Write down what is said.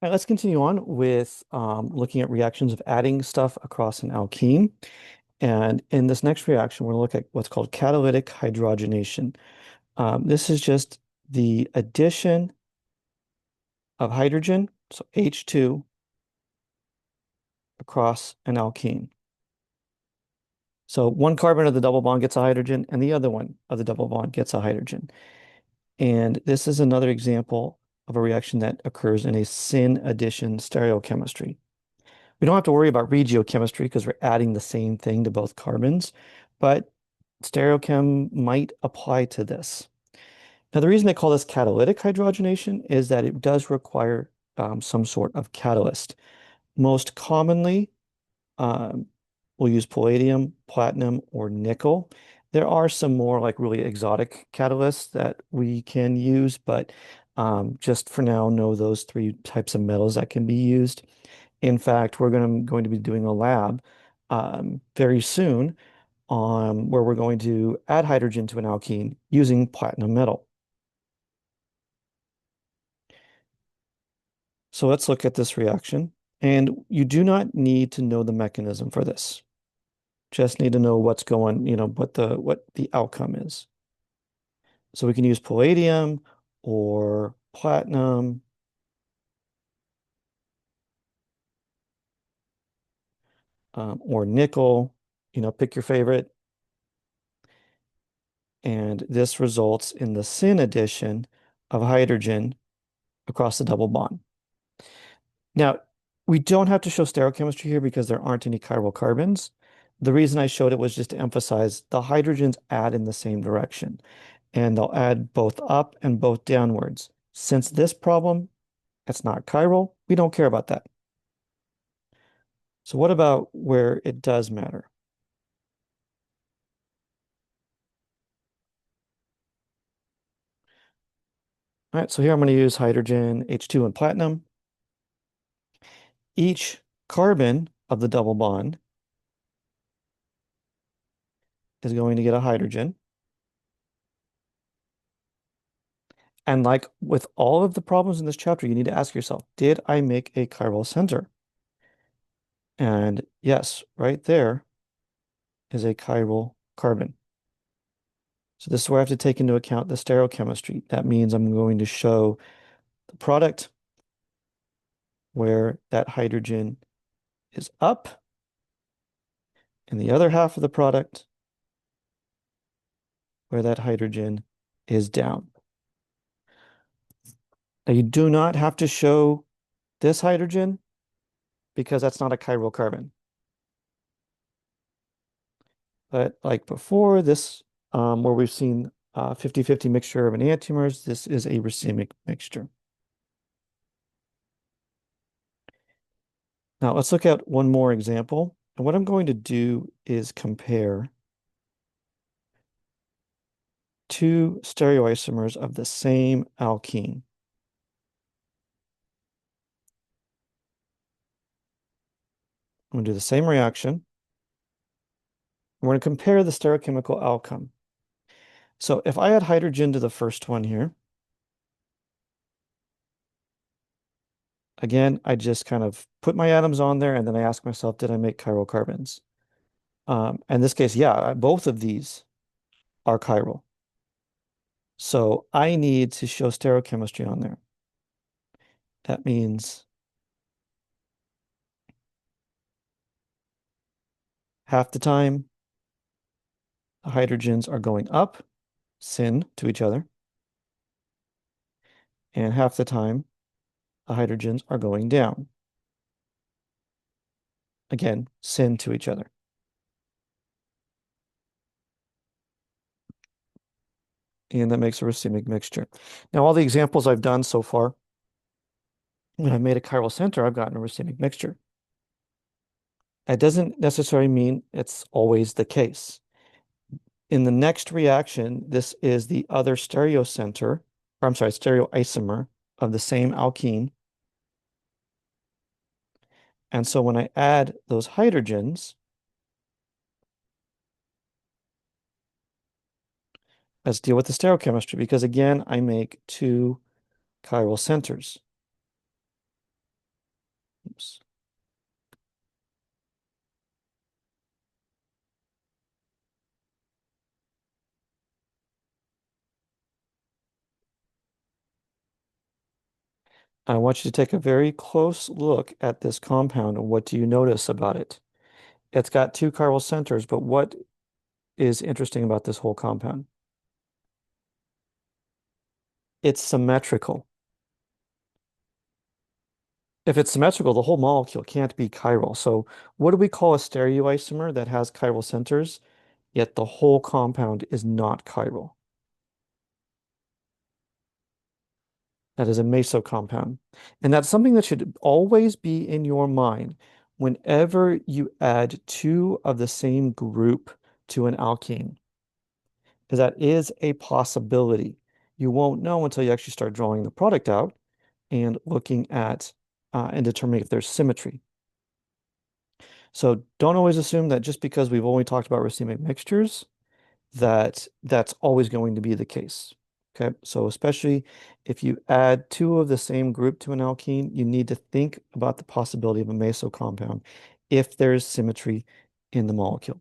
All right, let's continue on with looking at reactions of adding stuff across an alkene. And in this next reaction, we're going to look at what's called catalytic hydrogenation. This is just the addition of hydrogen, so H2, across an alkene. So one carbon of the double bond gets a hydrogen, and the other one of the double bond gets a hydrogen. And this is another example of a reaction that occurs in a syn addition stereochemistry. We don't have to worry about regiochemistry because we're adding the same thing to both carbons, but stereochem might apply to this. Now, the reason they call this catalytic hydrogenation is that it does require some sort of catalyst. Most commonly, um, we'll use palladium, platinum, or nickel. There are some more like really exotic catalysts that we can use, but just for now, know those three types of metals that can be used. In fact, we're going to be doing a lab very soon where we're going to add hydrogen to an alkene using platinum metal. So let's look at this reaction. And you do not need to know the mechanism for this. Just need to know what's going, what the outcome is. So we can use palladium or platinum or nickel, pick your favorite. And this results in the syn addition of hydrogen across the double bond. Now, we don't have to show stereochemistry here because there aren't any chiral carbons. The reason I showed it was just to emphasize the hydrogens add in the same direction, and they'll add both up and both downwards. Since this problem, it's not chiral, we don't care about that. So what about where it does matter? All right, so here I'm going to use hydrogen, H2, and platinum. Each carbon of the double bond is going to get a hydrogen. And like with all of the problems in this chapter, you need to ask yourself, did I make a chiral center? And yes, right there is a chiral carbon. So this is where I have to take into account the stereochemistry. That means I'm going to show the product where that hydrogen is up and the other half of the product where that hydrogen is down. Now you do not have to show this hydrogen because that's not a chiral carbon. But like before, this where we've seen 50-50 mixture of enantiomers, this is a racemic mixture. Now let's look at one more example. And what I'm going to do is compare two stereoisomers of the same alkene. I'm going to do the same reaction. We're going to compare the stereochemical outcome. So if I add hydrogen to the first one here, again, I just kind of put my atoms on there and then I ask myself, did I make chiral carbons? In this case, yeah, both of these are chiral. So I need to show stereochemistry on there. That means half the time the hydrogens are going up, syn to each other, and half the time the hydrogens are going down. Again, syn to each other. And that makes a racemic mixture. Now, all the examples I've done so far, when I've made a chiral center, I've gotten a racemic mixture. That doesn't necessarily mean it's always the case. In the next reaction, this is the other stereocenter, or I'm sorry, stereoisomer of the same alkene. And so when I add those hydrogens, let's deal with the stereochemistry because again, I make two chiral centers. Oops. I want you to take a very close look at this compound and what do you notice about it? It's got two chiral centers, but what is interesting about this whole compound? It's symmetrical. If it's symmetrical, the whole molecule can't be chiral. So what do we call a stereoisomer that has chiral centers, yet the whole compound is not chiral? That is a meso compound. And that's something that should always be in your mind whenever you add two of the same group to an alkene, because that is a possibility. You won't know until you actually start drawing the product out and looking at and determining if there's symmetry. So don't always assume that just because we've only talked about racemic mixtures, that that's always going to be the case. Okay, so especially if you add two of the same group to an alkene, you need to think about the possibility of a meso compound if there's symmetry in the molecule.